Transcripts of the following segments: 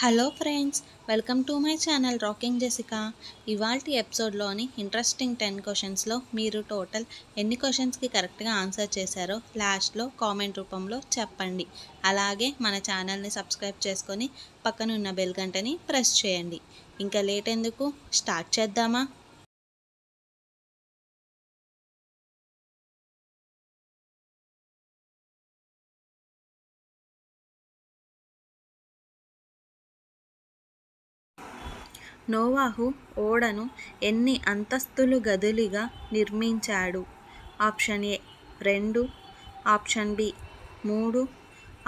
Hello friends, welcome to my channel rocking Jessica. ఇవాల్టి ఎపిసోడ్లోని interesting 10 క్వశ్చన్స్లో మీరు total ఎన్ని క్వశ్చన్స్కి కరెక్ట్గా ఆన్సర్ చేశారో లాస్ట్లో కామెంట్ రూపంలో చెప్పండి. అలాగే మన ఛానల్ని సబ్స్క్రైబ్ చేసుకొని పక్కనున్న బెల్ గంటని ప్రెస్ చేయండి. ఇంకా లేట్ ఎందుకు, స్టార్ట్ చేద్దామా? నోవాహు ఓడను ఎన్ని అంతస్తులు గదులుగా నిర్మించాడు? Option A 2, option B 3,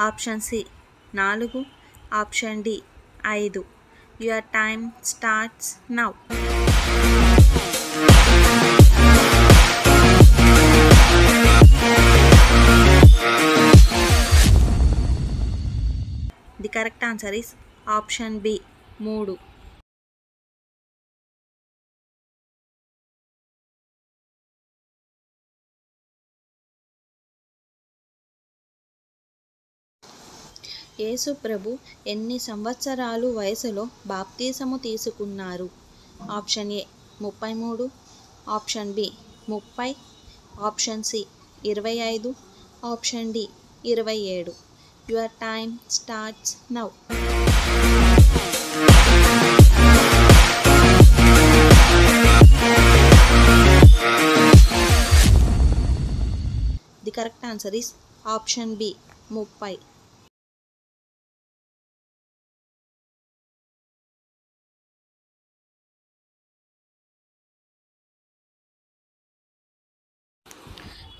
option C 4, option D 5. Your time starts now. The correct answer is option B 3. యేసు ప్రభు ఎన్ని సంవత్సరాలు వయసులో బాప్తీసము తీసుకున్నారు? Option A 33, option B 30, option C 25, option D 27. Your time starts now. The correct answer is option B 30.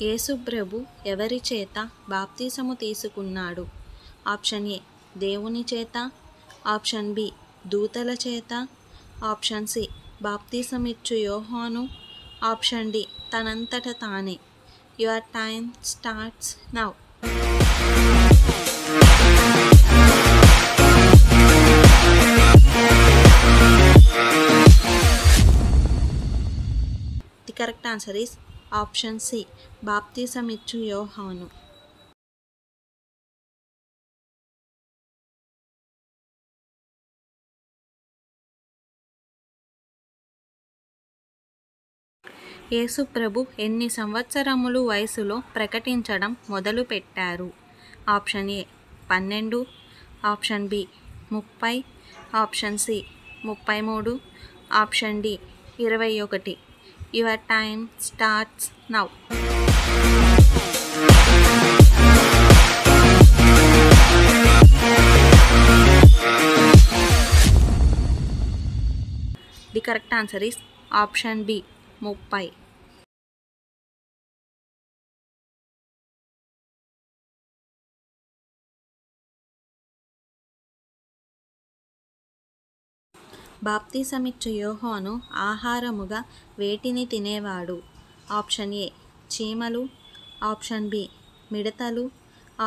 యేసు ప్రభు ఎవరి చేత బాప్తీసము తీసుకున్నాడు? ఆప్షన్ ఏ దేవుని చేత, ఆప్షన్ బి దూతల చేత, ఆప్షన్ సి బాప్తీసమిచ్చు యోహాను, ఆప్షన్ డి తనంతట తానే. Your time starts now. The correct answer is option C బాప్తీసమిచ్చు యోహాను. యేసు ప్రభు ఎన్ని సంవత్సరములు వయసులో ప్రకటించడం మొదలుపెట్టారు? Option A 12, option B 30, option C 33, option D 21. Your time starts now. The correct answer is option B 30. బాప్తీసమిచ్చు యోహాను ఆహారముగా వేటిని తినేవాడు? ఆప్షన్ ఏ చీమలు, ఆప్షన్ బి మిడతలు,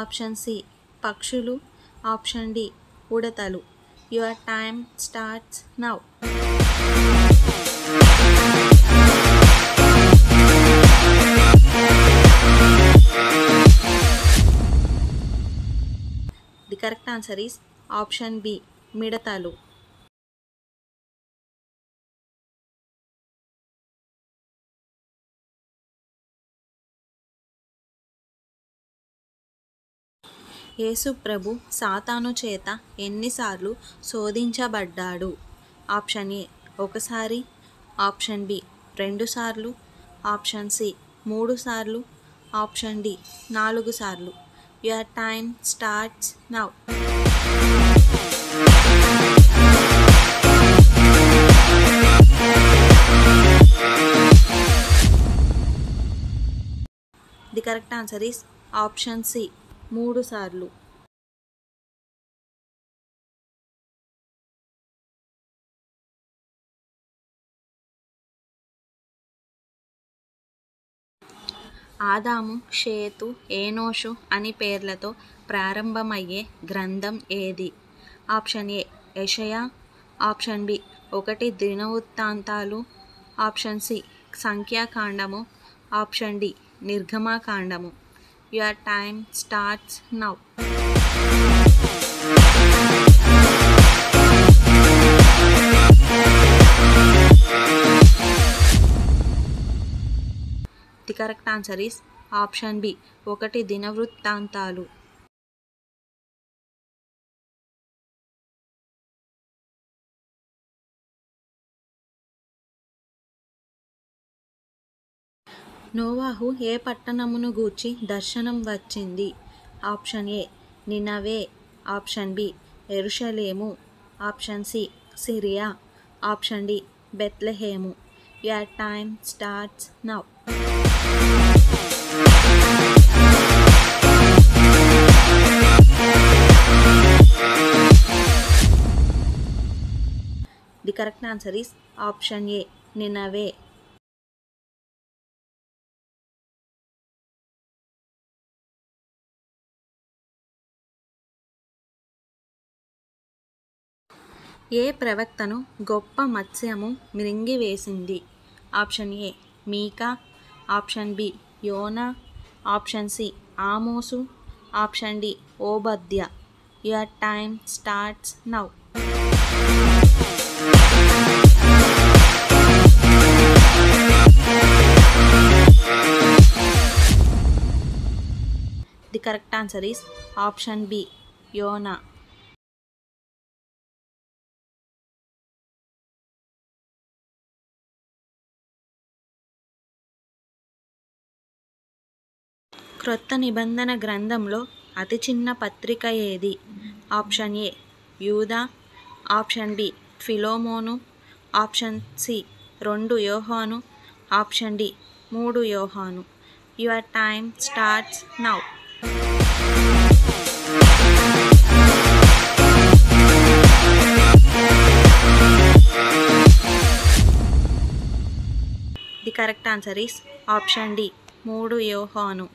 ఆప్షన్ సి పక్షులు, ఆప్షన్ డి ఉడతలు. Your time starts now. The correct answer is option B మిడతలు. యేసు ప్రభు సాతాను చేత ఎన్నిసార్లు శోధించబడ్డాడు? ఆప్షన్ ఏ 1 సారి, ఆప్షన్ బి 2 సార్లు, ఆప్షన్ సి 3 సార్లు, ఆప్షన్ డి 4 సార్లు. Your time starts now. The correct answer is option C 3 సార్లు. ఆదాము, షేతు, ఏనోషు అని పేర్లతో ప్రారంభమయ్యే గ్రంథం ఏది? ఆప్షన్ ఏ యెషయా, ఆప్షన్ బి 1 దినవృత్తాంతాలు, ఆప్షన్ సి సంఖ్యాకాండము, ఆప్షన్ డి నిర్గమకాండము. Your time starts now. Correct answer is option B 1 దినవృత్తాంతాలు. నోవాహు ఏ పట్టణమును గూర్చి దర్శనం వచ్చింది? ఆప్షన్ ఏ నినవే, ఆప్షన్ బి యెరూషలేము, option C Syria, option D బెత్లెహేము. Your time starts now. The correct answer is option A నినవే. ఏ ప్రవక్తను గొప్ప మత్స్యము మృంగివేసింది? ఆప్షన్ ఏ మీకా, ఆప్షన్ బి యోనా, ఆప్షన్ సి ఆమోసు, option D ఓబద్య. Your time starts now. The correct answer is option B యోనా. క్రొత్త నిబంధన గ్రంథంలో అతి చిన్న పత్రిక ఏది? ఆప్షన్ ఏ యూదా, ఆప్షన్ బి ఫిలోమోను, ఆప్షన్ సి 2 యోహాను, ఆప్షన్ డి 3 యోహాను. Your time starts now. The correct answer is option D 3 యోహాను.